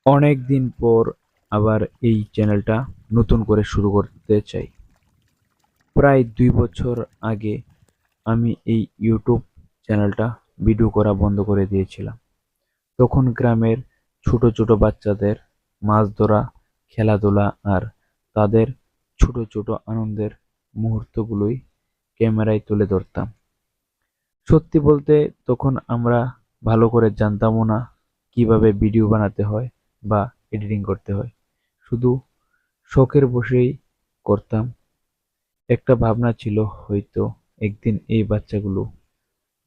অনেক দিন পর আবার এই চ্যানেলটা নতুন করে শুরু করতে চাই। প্রায় ২ বছর আগে আমি এই ইউটিউব চ্যানেলটা ভিডিও করা বন্ধ করে দিয়েছিলাম। তখন গ্রামের ছোট ছোট বাচ্চাদের মাছ ধরা, খেলাধুলা আর তাদের ছোট ছোট আনন্দের মুহূর্তগুলোই ক্যামেরায় তুলে ধরতাম। সত্যি বলতে তখন আমরা ভালো করে জানতামও না কিভাবে ভিডিও বানাতে হয় বা এডিটিং করতে হয়। শুধু শখের বশেই করতাম। একটা ভাবনা ছিল, হয়তো একদিন এই বাচ্চাগুলো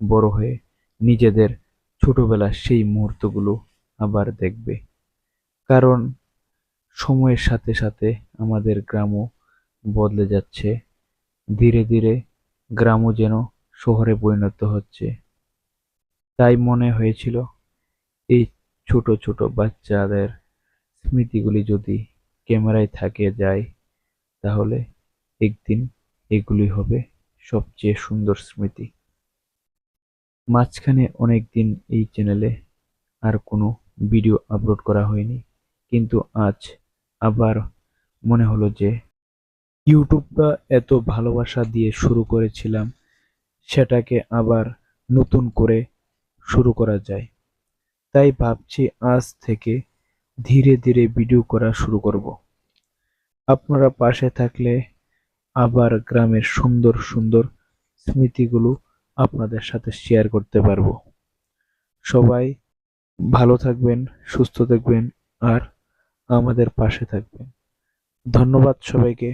বড় হয়ে নিজেদের ছোটবেলার সেই মুহূর্তগুলো আবার দেখবে। কারণ সময়ের সাথে সাথে আমাদের গ্রামও বদলে যাচ্ছে। ধীরে ধীরে গ্রামও যেন শহরে পরিণত হচ্ছে। তাই মনে হয়েছিল এই ছোট ছোট বাচ্চাদের স্মৃতিগুলি যদি ক্যামেরায় থাকে যায়, তাহলে একদিন এগুলি হবে সবচেয়ে সুন্দর স্মৃতি। মাঝখানে অনেকদিন এই চ্যানেলে আর কোনো ভিডিও আপলোড করা হয়নি, কিন্তু আজ আবার মনে হলো যে ইউটিউবটা এত ভালোবাসা দিয়ে শুরু করেছিলাম, সেটাকে আবার নতুন করে শুরু করা যায়। তাই ভাবছি আজ থেকে ধীরে ধীরে ভিডিও করা শুরু করব। আপনারা পাশে থাকলে আবার গ্রামের সুন্দর সুন্দর স্মৃতিগুলো আপনাদের সাথে শেয়ার করতে পারবো। সবাই ভালো থাকবেন, সুস্থ থাকবেন আর আমাদের পাশে থাকবেন। ধন্যবাদ সবাইকে।